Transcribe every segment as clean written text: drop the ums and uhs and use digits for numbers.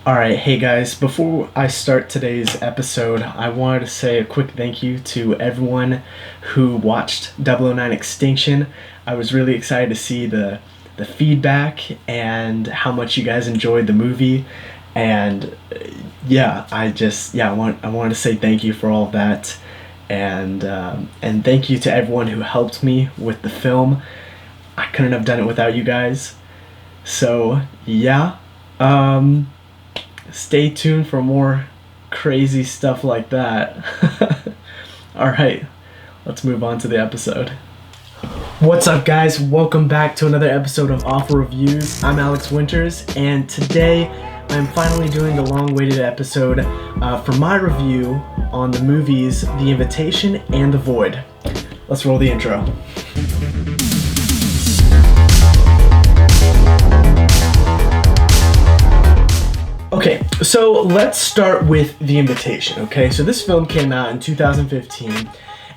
Alright, hey guys, before I start today's episode, I wanted to say a quick thank you to everyone who watched 009 Extinction. I was really excited to see the feedback and how much you guys enjoyed the movie. And I wanted to say thank you for all of that. And thank you to everyone who helped me with the film. I couldn't have done it without you guys. So, yeah. Stay tuned for more crazy stuff like that. Alright, let's move on to the episode. What's up, guys? Welcome back to another episode of Awful Reviews. I'm Alex Winters, and today I'm finally doing the long-awaited episode for my review on the movies The Invitation and The Void. Let's roll the intro. Okay, so let's start with The Invitation, okay? So this film came out in 2015,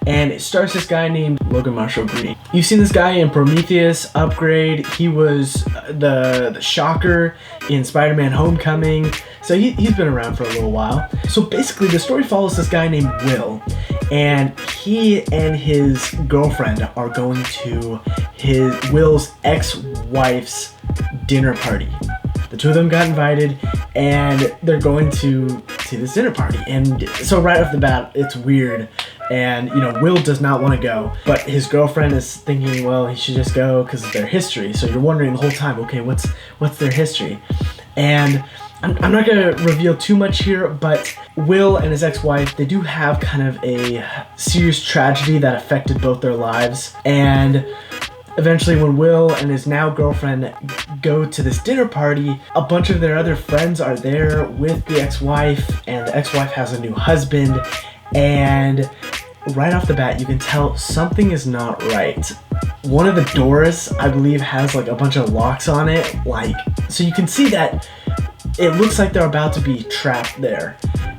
and it stars this guy named Logan Marshall Green. You've seen this guy in Prometheus, Upgrade. He was the Shocker in Spider-Man Homecoming, so he's been around for a little while. So basically, the story follows this guy named Will, and he and his girlfriend are going to Will's ex-wife's dinner party. The two of them got invited, and they're going to this dinner party. And so right off the bat, it's weird. And, Will does not want to go. But his girlfriend is thinking, well, he should just go because of their history. So you're wondering the whole time, okay, what's their history? And I'm not going to reveal too much here, but Will and his ex-wife, they do have kind of a serious tragedy that affected both their lives. And eventually, when Will and his now girlfriend go to this dinner party, a bunch of their other friends are there with the ex-wife, and the ex-wife has a new husband, and right off the bat, you can tell something is not right. One of the doors, I believe, has like a bunch of locks on it, so you can see that it looks like they're about to be trapped there.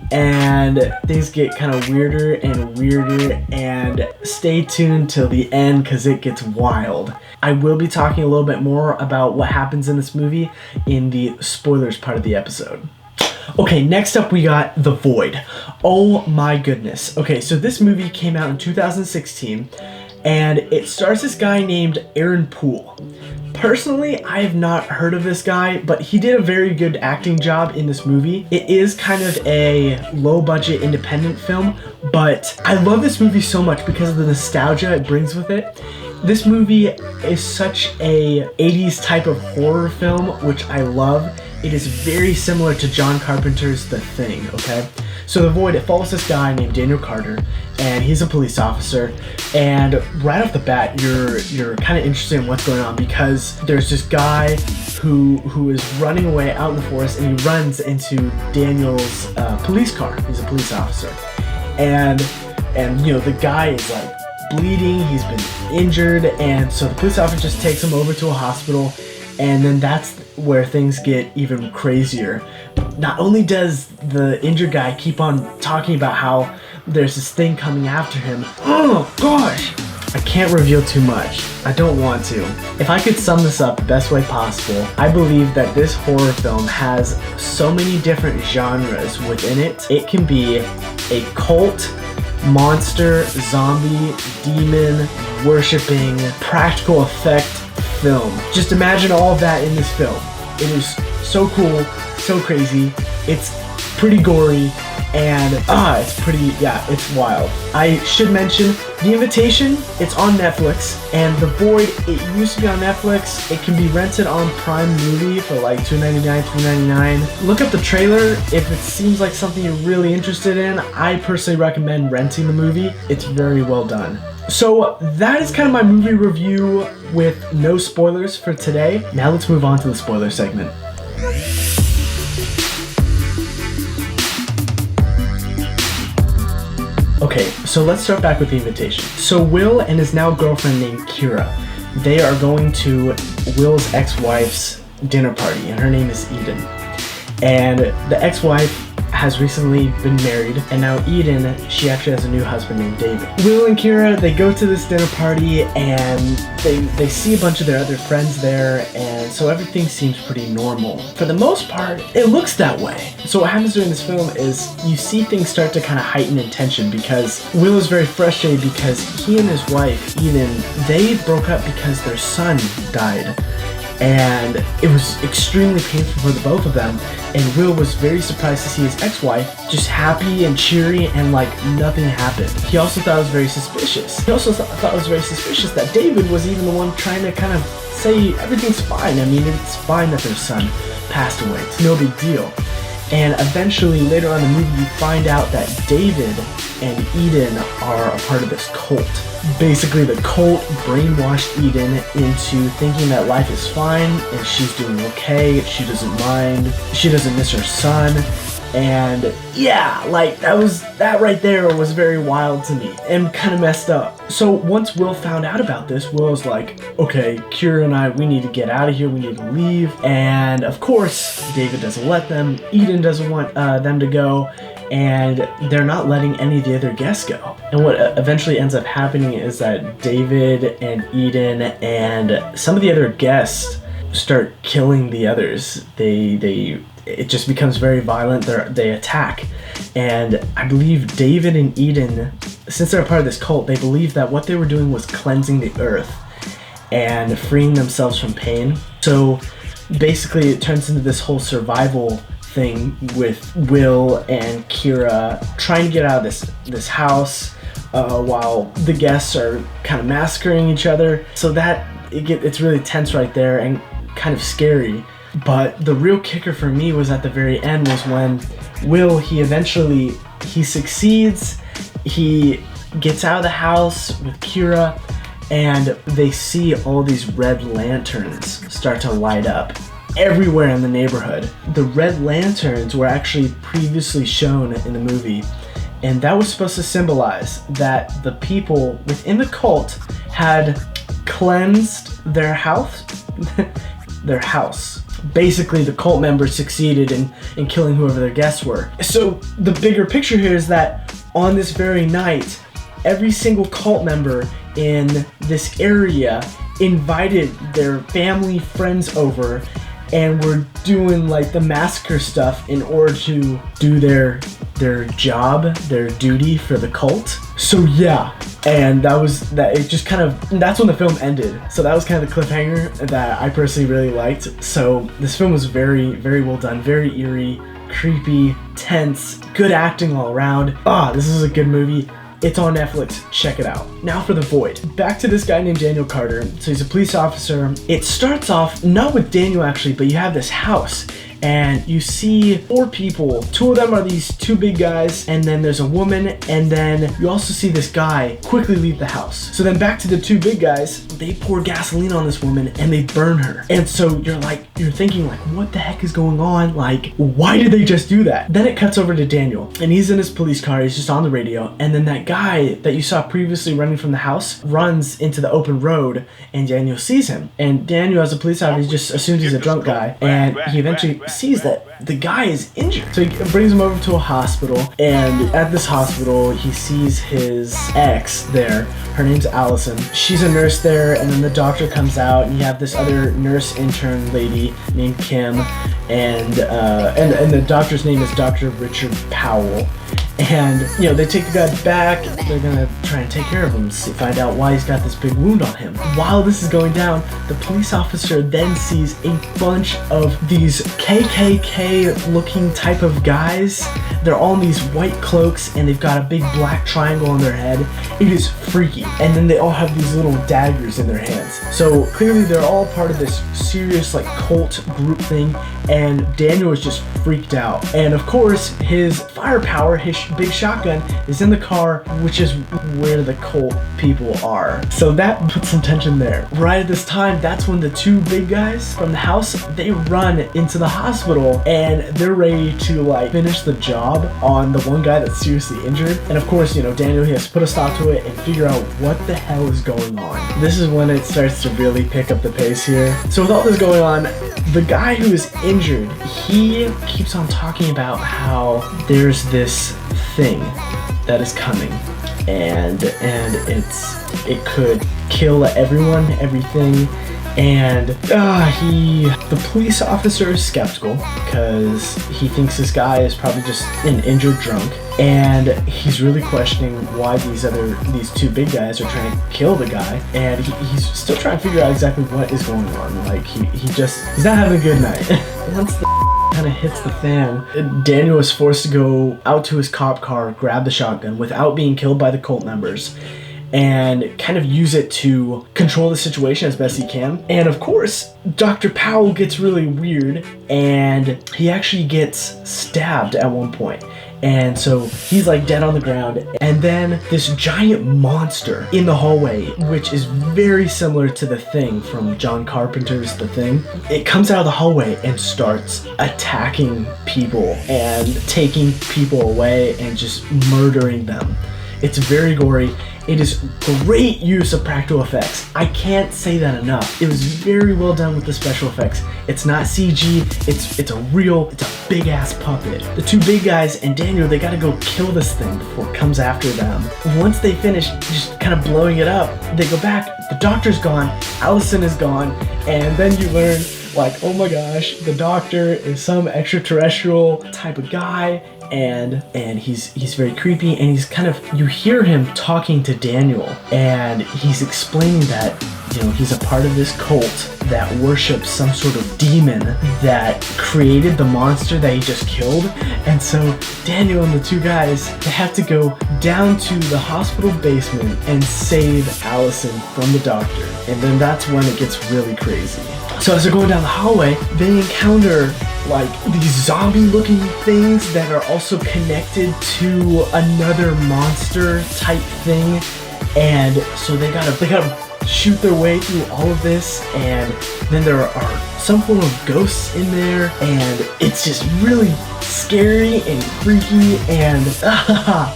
And things get kind of weirder and weirder, and stay tuned till the end because it gets wild. I will be talking a little bit more about what happens in this movie in the spoilers part of the episode. Okay, next up we got The Void. Oh my goodness. Okay, so this movie came out in 2016, and it stars this guy named Aaron Poole. Personally, I have not heard of this guy, but he did a very good acting job in this movie. It is kind of a low-budget independent film, but I love this movie so much because of the nostalgia it brings with it. This movie is such a 80s type of horror film, which I love. It is very similar to John Carpenter's The Thing, okay? So The Void, it follows this guy named Daniel Carter, and he's a police officer. And right off the bat, you're kind of interested in what's going on because there's this guy who is running away out in the forest, and he runs into Daniel's police car. He's a police officer, and the guy is like bleeding. He's been injured, and so the police officer just takes him over to a hospital, and then that's where things get even crazier. Not only does the injured guy keep on talking about how there's this thing coming after him. Oh gosh! I can't reveal too much. I don't want to. If I could sum this up the best way possible, I believe that this horror film has so many different genres within it. It can be a cult, monster, zombie, demon, worshipping, practical effect film. Just imagine all of that in this film. It is so cool, so crazy. It's pretty gory, and it's wild. I should mention The Invitation. It's on Netflix, and The Void, it used to be on Netflix. It can be rented on Prime Movie for like $2.99, $3.99. Look up the trailer if it seems like something you're really interested in. I personally recommend renting the movie. It's very well done. So that is kind of my movie review with no spoilers for today. Now let's move on to the spoiler segment. Okay, so let's start back with The Invitation. So Will and his now girlfriend named Kira, they are going to Will's ex-wife's dinner party, and her name is Eden. And the ex-wife has recently been married, and now Eden, she actually has a new husband named David. Will and Kira, they go to this dinner party, and they see a bunch of their other friends there, and so everything seems pretty normal. For the most part, it looks that way. So what happens during this film is you see things start to kind of heighten in tension, because Will is very frustrated because he and his wife, Eden, they broke up because their son died. And it was extremely painful for the both of them, and Will was very surprised to see his ex-wife just happy and cheery and like nothing happened. He also thought it was very suspicious. He also thought it was very suspicious that David was even the one trying to kind of say everything's fine. I mean, it's fine that their son passed away. It's no big deal. And eventually, later on in the movie, you find out that David and Eden are a part of this cult. Basically, the cult brainwashed Eden into thinking that life is fine and she's doing okay, she doesn't mind, she doesn't miss her son. And yeah, like that right there was very wild to me and kind of messed up. So once Will found out about this, Will was like, okay, Kira and I, we need to get out of here, we need to leave. And of course, David doesn't let them, Eden doesn't want them to go, and they're not letting any of the other guests go. And what eventually ends up happening is that David and Eden and some of the other guests start killing the others. It just becomes very violent. They attack. And I believe David and Eden, since they're a part of this cult, they believe that what they were doing was cleansing the earth and freeing themselves from pain. So basically it turns into this whole survival thing with Will and Kira trying to get out of this house while the guests are kind of massacring each other. So that it's really tense right there and kind of scary. But the real kicker for me was at the very end, was when Will, he succeeds, he gets out of the house with Kira, and they see all these red lanterns start to light up everywhere in the neighborhood. The red lanterns were actually previously shown in the movie, and that was supposed to symbolize that the people within the cult had cleansed their house. Their house. Basically, the cult members succeeded in killing whoever their guests were. So the bigger picture here is that on this very night, every single cult member in this area invited their family, friends over, and were doing like the massacre stuff in order to do their job, their duty for the cult. So yeah, and that's when the film ended. So that was kind of the cliffhanger that I personally really liked. So this film was very, very well done, very eerie, creepy, tense, good acting all around. This is a good movie. It's on Netflix, check it out. Now for The Void. Back to this guy named Daniel Carter. So he's a police officer. It starts off, not with Daniel actually, but you have this house, and you see 4 people. 2 of them are these 2 big guys, and then there's a woman, and then you also see this guy quickly leave the house. So then back to the 2 big guys, they pour gasoline on this woman and they burn her. And so you're thinking like, what the heck is going on? Like, why did they just do that? Then it cuts over to Daniel, and he's in his police car, he's just on the radio, and then that guy that you saw previously running from the house runs into the open road, and Daniel sees him. And Daniel, as a police officer, he just assumes he's a drunk guy, and he eventually sees that the guy is injured. So he brings him over to a hospital, and at this hospital, he sees his ex there. Her name's Allison. She's a nurse there, and then the doctor comes out, and you have this other nurse intern lady named Kim, and the doctor's name is Dr. Richard Powell. And, they take the guy back, they're gonna try and take care of him, find out why he's got this big wound on him. While this is going down, the police officer then sees a bunch of these KKK-looking type of guys. They're all in these white cloaks, and they've got a big black triangle on their head. It is freaky. And then they all have these little daggers in their hands. So clearly they're all part of this serious cult group thing, and Daniel is just freaked out. And of course, his firepower, his big shotgun is in the car, which is where the cult people are. So that puts some tension there. Right at this time, that's when the two big guys from the house, they run into the hospital and they're ready to like finish the job on the one guy that's seriously injured. And of course, you know, Daniel, he has to put a stop to it and figure out what the hell is going on. This is when it starts to really pick up the pace here. So with all this going on, the guy who is injured, he keeps on talking about how there's this thing that is coming and it could kill everyone, everything. And the police officer is skeptical because he thinks this guy is probably just an injured drunk, and he's really questioning why these two big guys are trying to kill the guy, and he's still trying to figure out exactly what is going on. Like he's not having a good night. Once the kind of hits the fan, Daniel is forced to go out to his cop car, grab the shotgun without being killed by the cult members, and kind of use it to control the situation as best he can. And of course, Dr. Powell gets really weird and he actually gets stabbed at one point. And so he's like dead on the ground. And then this giant monster in the hallway, which is very similar to The Thing from John Carpenter's The Thing, it comes out of the hallway and starts attacking people and taking people away and just murdering them. It's very gory. It is great use of practical effects. I can't say that enough. It was very well done with the special effects. It's not CG, it's a big ass puppet. The two big guys and Daniel, they gotta go kill this thing before it comes after them. Once they finish just kind of blowing it up, they go back, the doctor's gone, Allison is gone, and then you learn like, oh my gosh, the doctor is some extraterrestrial type of guy, and he's very creepy, and he's kind of, you hear him talking to Daniel, and he's explaining that, you know, he's a part of this cult that worships some sort of demon that created the monster that he just killed. And so Daniel and the two guys, they have to go down to the hospital basement and save Allison from the doctor. And then that's when it gets really crazy. So as they're going down the hallway, they encounter like these zombie looking things that are also connected to another monster type thing. And so they gotta shoot their way through all of this, and then there are some form of ghosts in there, and it's just really scary and freaky. And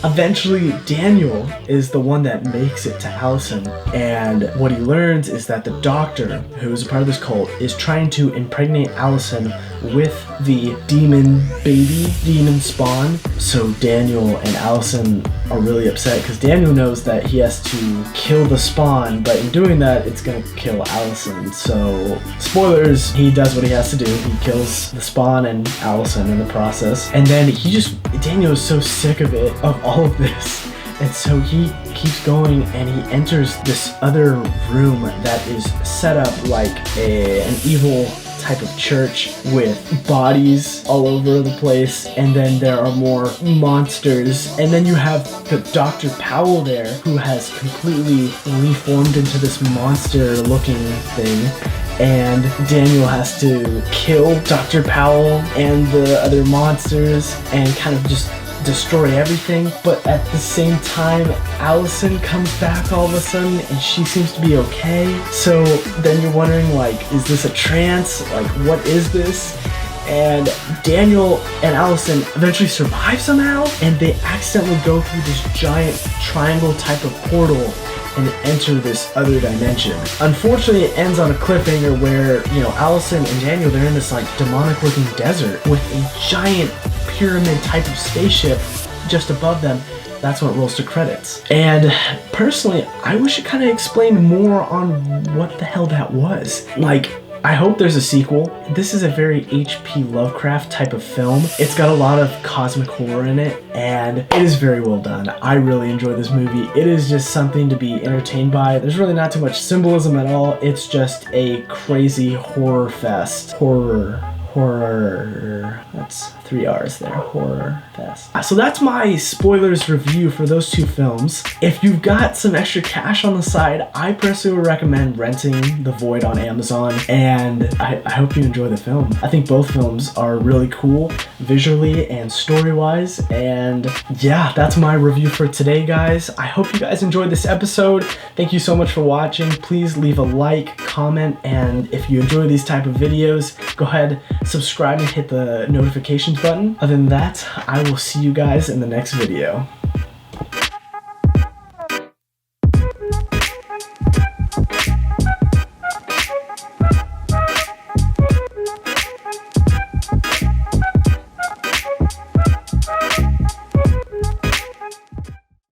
eventually Daniel is the one that makes it to Allison, and what he learns is that the doctor, who is a part of this cult, is trying to impregnate Allison with the demon baby, demon spawn. So Daniel and Allison are really upset because Daniel knows that he has to kill the spawn, but in doing that, it's gonna kill Allison. So spoilers, he does what he has to do. He kills the spawn and Allison in the process. And then Daniel is so sick of all of this. And so he keeps going, and he enters this other room that is set up like an evil type of church with bodies all over the place, and then there are more monsters, and then you have the Dr. Powell there, who has completely reformed into this monster looking thing, and Daniel has to kill Dr. Powell and the other monsters and kind of just destroy everything. But at the same time, Allison comes back all of a sudden and she seems to be okay. So then you're wondering, like, is this a trance? Like, what is this? And Daniel and Allison eventually survive somehow, and they accidentally go through this giant triangle type of portal and enter this other dimension. Unfortunately, it ends on a cliffhanger where, you know, Allison and Daniel, they're in this like demonic looking desert with a giant pyramid type of spaceship just above them. That's when it rolls to credits. And personally, I wish it kind of explained more on what the hell that was. Like, I hope there's a sequel. This is a very H.P. Lovecraft type of film. It's got a lot of cosmic horror in it, and it is very well done. I really enjoy this movie. It is just something to be entertained by. There's really not too much symbolism at all. It's just a crazy horror fest. Horror Horror, that's 3 R's there, Horror Fest. So that's my spoilers review for those 2 films. If you've got some extra cash on the side, I personally would recommend renting The Void on Amazon, and I hope you enjoy the film. I think both films are really cool, visually and story-wise, and yeah, that's my review for today, guys. I hope you guys enjoyed this episode. Thank you so much for watching. Please leave a like, comment, and if you enjoy these type of videos, go ahead, subscribe and hit the notifications button. Other than that, I will see you guys in the next video.